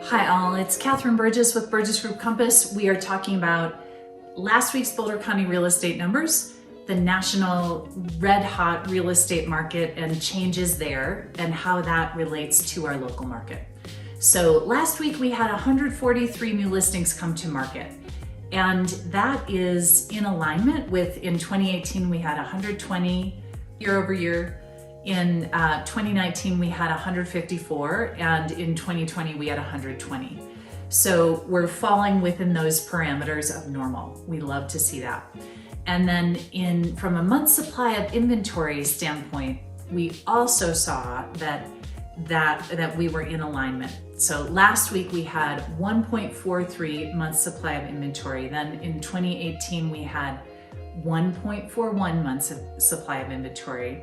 Hi all, it's Catherine Burgess with Burgess Group Compass. We are talking about last week's Boulder County real estate numbers, the national red hot real estate market and changes there and how that relates to our local market. So last week we had 143 new listings come to market, and that is in alignment with, in 2018 we had 120 year over year. In 2019, we had 154, and in 2020, we had 120. So we're falling within those parameters of normal. We love to see that. And then from a month supply of inventory standpoint, we also saw that we were in alignment. So last week we had 1.43 months supply of inventory. Then in 2018, we had 1.41 months of supply of inventory.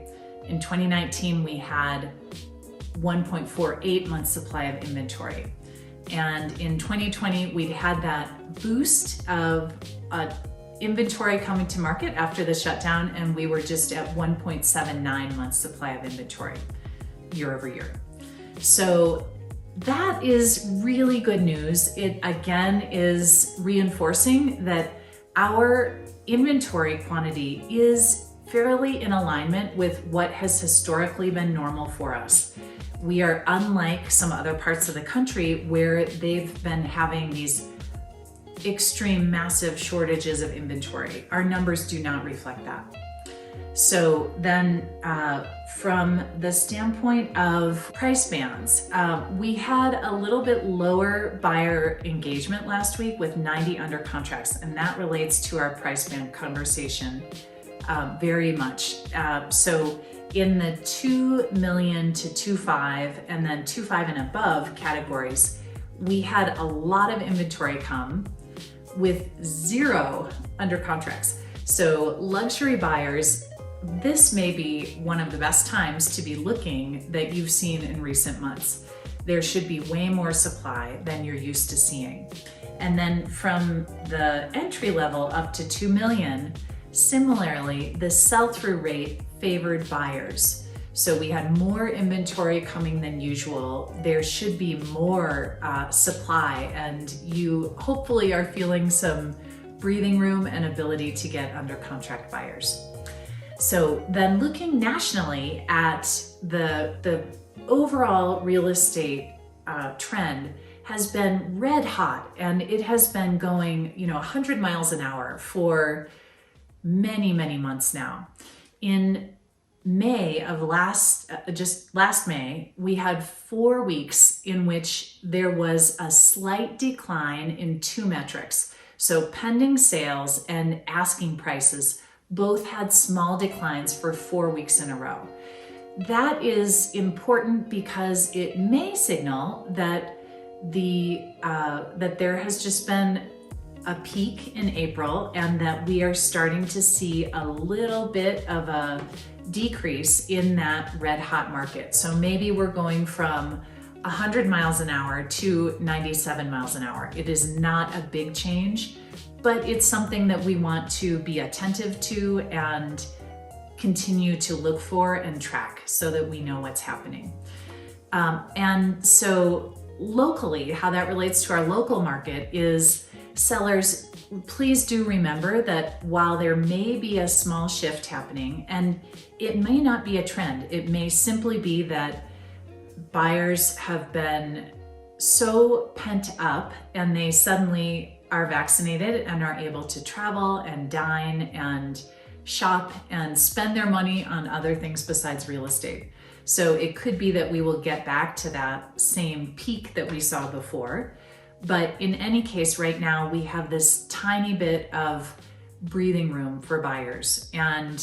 In 2019, we had 1.48 months supply of inventory. And in 2020, we'd had that boost of inventory coming to market after the shutdown, and we were just at 1.79 months supply of inventory year over year. So that is really good news. It again is reinforcing that our inventory quantity is fairly in alignment with what has historically been normal for us. We are unlike some other parts of the country where they've been having these extreme massive shortages of inventory. Our numbers do not reflect that. So then from the standpoint of price bands, we had a little bit lower buyer engagement last week with 90 under contracts, and that relates to our price band conversation very much. So in the 2 million to 2.5 and then 2.5 and above categories, we had a lot of inventory come with 0 under contracts. So luxury buyers, this may be one of the best times to be looking that you've seen in recent months. There should be way more supply than you're used to seeing. And then from the entry level up to 2 million, similarly, the sell-through rate favored buyers. So we had more inventory coming than usual. There should be more supply, and you hopefully are feeling some breathing room and ability to get under contract buyers. So then looking nationally at the overall real estate trend has been red hot, and it has been going 100 miles an hour for many months now. In May of last May, we had 4 weeks in which there was a slight decline in 2 metrics. So pending sales and asking prices both had small declines for 4 weeks in a row. That is important because it may signal that that there has just been a peak in April, and that we are starting to see a little bit of a decrease in that red hot market. So maybe we're going from 100 miles an hour to 97 miles an hour. It is not a big change, but it's something that we want to be attentive to and continue to look for and track so that we know what's happening. And so locally, how that relates to our local market is, sellers, please do remember that while there may be a small shift happening, and it may not be a trend, it may simply be that buyers have been so pent up and they suddenly are vaccinated and are able to travel and dine and shop and spend their money on other things besides real estate. So it could be that we will get back to that same peak that we saw before. But in any case, right now, we have this tiny bit of breathing room for buyers. And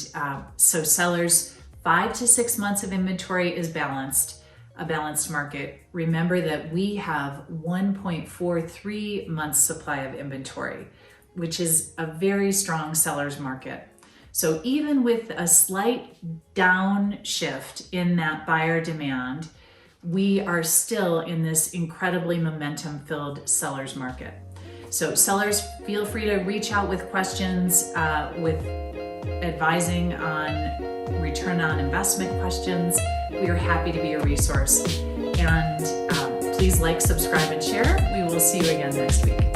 so sellers, 5 to 6 months of inventory is a balanced market. Remember that we have 1.43 months supply of inventory, which is a very strong seller's market. So even with a slight downshift in that buyer demand, we are still in this incredibly momentum-filled seller's market. So sellers, feel free to reach out with questions, with advising on return on investment questions. We are happy to be a resource. And Please like, subscribe, and share. We will see you again next week.